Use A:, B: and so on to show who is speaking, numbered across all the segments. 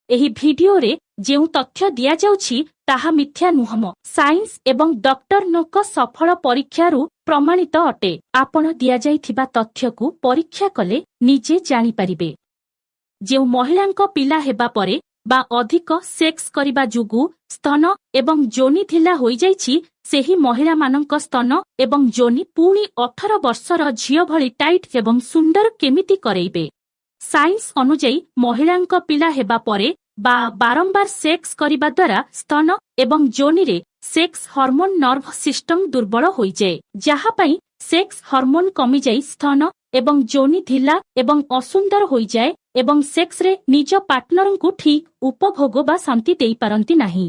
A: ଏହି ଭିଡିଓରେ ଯେଉଁ ତଥ୍ୟ ଦିଆଯାଉଛି ତାହା ମିଥ୍ୟା ନୁହଁ। ସାଇନ୍ସ ଏବଂ ଡକ୍ଟରଙ୍କ ସଫଳ ପରୀକ୍ଷାରୁ ପ୍ରମାଣିତ ଅଟେ। ଆପଣ ଦିଆଯାଇଥିବା ତଥ୍ୟକୁ ପରୀକ୍ଷା କଲେ ନିଜେ ଜାଣିପାରିବେ। ଯେଉଁ ମହିଳାଙ୍କ ପିଲା ହେବା ପରେ ବା ଅଧିକ ସେକ୍ସ କରିବା ଯୋଗୁଁ ସ୍ତନ ଏବଂ ଯୋନି ଢିଲା ହୋଇଯାଇଛି, ସେହି ମହିଳାମାନଙ୍କ ସ୍ତନ ଏବଂ ଯୋନି ପୁଣି 18 ବର୍ଷର ଝିଅ ଭଳି ଟାଇଟ୍ ଏବଂ ସୁନ୍ଦର କେମିତି କରାଇବେ? ସାଇନ୍ସ ଅନୁଯାୟୀ ମହିଳାଙ୍କ ପିଲା ହେବା ପରେ ବା ବାରମ୍ବାର ସେକ୍ସ କରିବା ଦ୍ୱାରା ସ୍ତନ ଏବଂ ଯୋନିରେ ସେକ୍ସ ହର୍ମୋନ ନର୍ଭ ସିଷ୍ଟମ ଦୁର୍ବଳ ହୋଇଯାଏ, ଯାହା ପାଇଁ ସେକ୍ସ ହର୍ମୋନ କମିଯାଇ ସ୍ତନ ଏବଂ ଯୋନି ଢିଲା ଏବଂ ଅସୁନ୍ଦର ହୋଇଯାଏ ଏବଂ ସେକ୍ସରେ ନିଜ ପାର୍ଟନରଙ୍କୁ ଠିକ୍ ଉପଭୋଗ ବା ଶାନ୍ତି ଦେଇପାରନ୍ତି ନାହିଁ।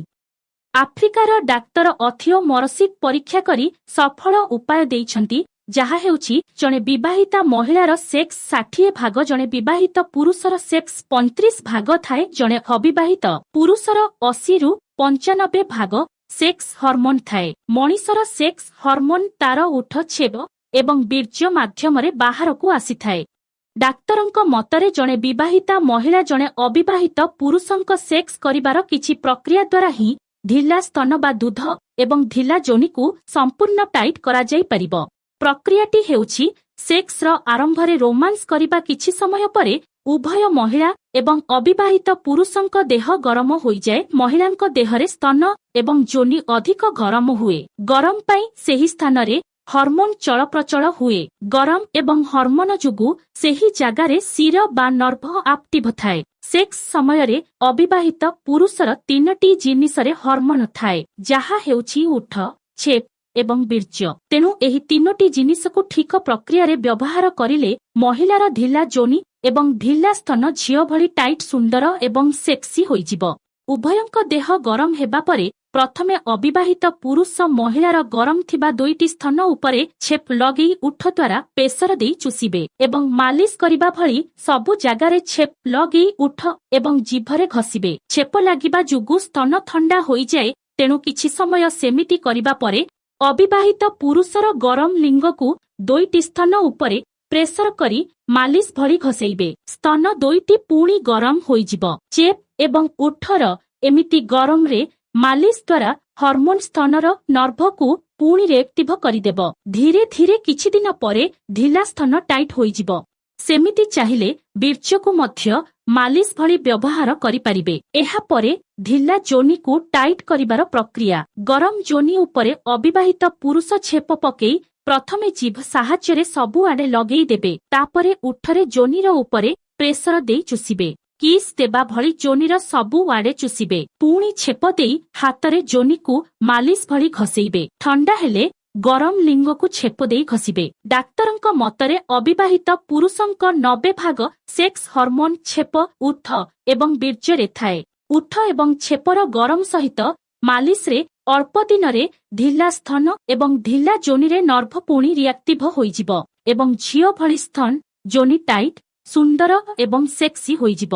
A: ଆଫ୍ରିକାର ଡାକ୍ତର ଅଥିଓ ମରସିକ୍ ପରୀକ୍ଷା କରି ସଫଳ ଉପାୟ ଦେଇଛନ୍ତି, ଯାହା ହେଉଛି ଜଣେ ବିବାହିତା ମହିଳାର ସେକ୍ସ 60 ଭାଗ, ଜଣେ ବିବାହିତ ପୁରୁଷର ସେକ୍ସ 35 ଭାଗ ଥାଏ। ଜଣେ ଅବିବାହିତ ପୁରୁଷର 80ରୁ 95 ଭାଗ ସେକ୍ସ ହର୍ମୋନ ଥାଏ। ମଣିଷର ସେକ୍ସ ହର୍ମୋନ ତାର ଉଠ, ଛେପ ଏବଂ ବୀର୍ଯ୍ୟ ମାଧ୍ୟମରେ ବାହାରକୁ ଆସିଥାଏ। ଡାକ୍ତରଙ୍କ ମତରେ ଜଣେ ବିବାହିତା ମହିଳା ଜଣେ ଅବିବାହିତ ପୁରୁଷଙ୍କ ସେକ୍ସ କରିବାର କିଛି ପ୍ରକ୍ରିୟା ଦ୍ୱାରା ହିଁ ଢିଲା ସ୍ତନ ବା ଦୁଧ ଏବଂ ଢିଲା ଯୋନିକୁ ସମ୍ପୂର୍ଣ୍ଣ ଟାଇଟ୍ କରାଯାଇପାରିବ। ପ୍ରକ୍ରିୟାଟି ହେଉଛି ସେକ୍ସର ଆରମ୍ଭରେ ରୋମାନ୍ସ କରିବା କିଛି ସମୟ ପରେ ଉଭୟ ମହିଳା ଏବଂ ଅବିବାହିତ ପୁରୁଷଙ୍କ ଦେହ ଗରମ ହୋଇଯାଏ। ମହିଳାଙ୍କ ଦେହରେ ସ୍ତନ ଏବଂ ଯୋନି ଅଧିକ ଗରମ ହୁଏ। ଗରମ ପାଇଁ ସେହି ସ୍ଥାନରେ ହର୍ମୋନ ଚଳପ୍ରଚଳ ହୁଏ। ଗରମ ଏବଂ ହର୍ମୋନ ଯୋଗୁଁ ସେହି ଜାଗାରେ ଶିର ବା ନର୍ଭ ଆକ୍ଟିଭ ଥାଏ। ସେକ୍ସ ସମୟରେ ଅବିବାହିତ ପୁରୁଷର 3ଟି ଜିନିଷରେ ହର୍ମୋନ ଥାଏ, ଯାହା ହେଉଛି ଉଠ, ଛେପ ଏବଂ ବୀର୍ଯ୍ୟ। ତେଣୁ ଏହି 3ଟି ଜିନିଷକୁ ଠିକ ପ୍ରକ୍ରିୟାରେ ବ୍ୟବହାର କରିଲେ ମହିଳାର ଢିଲା ଯୋନି ଏବଂ ଢିଲା ସ୍ତନ ଝିଅ ଭଳି ଟାଇଟ୍, ସୁନ୍ଦର ଏବଂ ସେକ୍ସି ହୋଇଯିବ। ଉଭୟଙ୍କ ଦେହ ଗରମ ହେବା ପରେ ପ୍ରଥମେ ଅବିବାହିତ ପୁରୁଷ ମହିଳାର ଗରମ ଥିବା 2ଟି ସ୍ତନ ଉପରେ ଛେପ ଲଗେଇ ଉଠ ଦ୍ୱାରା ପ୍ରେସର ଦେଇ ଚୁଷିବେ ଏବଂ ମାଲିସ କରିବା ଭଳି ସବୁ ଜାଗାରେ ଛେପ ଲଗେଇ ଉଠ ଏବଂ ଜିଭରେ ଘଷିବେ। ଛେପ ଲାଗିବା ଯୋଗୁଁ ସ୍ତନ ଥଣ୍ଡା ହୋଇଯାଏ, ତେଣୁ କିଛି ସମୟ ସେମିତି କରିବା ପରେ ଅବିବାହିତ ପୁରୁଷର ଗରମ ଲିଙ୍ଗକୁ 2ଟି ସ୍ତନ ଉପରେ ପ୍ରେସର କରି ମାଲିସ ଭଳି ଘଷେଇବେ। ସ୍ତନ 2ଟି ପୁଣି ଗରମ ହୋଇଯିବ। ଚେପ୍ ଏବଂ ଉଠର ଏମିତି ଗରମରେ ମାଲିସ ଦ୍ୱାରା ହର୍ମୋନ ସ୍ତନର ନର୍ଭକୁ ପୁଣି ରିଏକ୍ଟିଭ କରିଦେବ। ଧୀରେ ଧୀରେ କିଛି ଦିନ ପରେ ଢିଲା ସ୍ତନ ଟାଇଟ୍ ହୋଇଯିବ। ସେମିତି ଚାହିଁଲେ ବୀର୍ଯ୍ୟକୁ ମଧ୍ୟ ମାଲିସ ଭଳି ବ୍ୟବହାର କରିପାରିବେ। ଏହାପରେ ଢିଲା ଯୋନିକୁ ଟାଇଟ୍ କରିବାର ପ୍ରକ୍ରିୟା। ଗରମ ଯୋନି ଉପରେ ଅବିବାହିତ ପୁରୁଷ ଛେପ ପକେଇ ପ୍ରଥମେ ଜିଭ ସାହାଯ୍ୟରେ ସବୁଆଡେ ଲଗେଇ ଦେବେ। ତାପରେ ଉଠରେ ଯୋନିର ଉପରେ ପ୍ରେସର ଦେଇ ଚୁଷିବେ। କିସ୍ ଦେବା ଭଳି ଯୋନିର ସବୁ ଆଡେ ଚୁଷିବେ। ପୁଣି ଛେପ ଦେଇ ହାତରେ ଯୋନିକୁ ମାଲିସ ଭଳି ଘଷେଇବେ। ଥଣ୍ଡା ହେଲେ ଗରମ ଲିଙ୍ଗକୁ ଛେପ ଦେଇ ଘଷିବେ। ଡାକ୍ତରଙ୍କ ମତରେ ଅବିବାହିତ ପୁରୁଷଙ୍କ 90 ଭାଗ ସେକ୍ସ ହର୍ମୋନ ଛେପ, ଉଠ ଏବଂ ବୀର୍ଯ୍ୟରେ ଥାଏ। ଉଠ ଏବଂ ଛେପର ଗରମ ସହିତ ମାଲିସରେ ଅଳ୍ପ ଦିନରେ ଢିଲା ସ୍ତନ ଏବଂ ଢିଲା ଯୋନିରେ ନର୍ଭ ପୁଣି ରିଆକ୍ଟିଭ ହୋଇଯିବ ଏବଂ ଝିଅ ଭଳି ସ୍ତନ, ଯୋନି ଟାଇଟ୍, ସୁନ୍ଦର ଏବଂ ସେକ୍ସି ହୋଇଯିବ।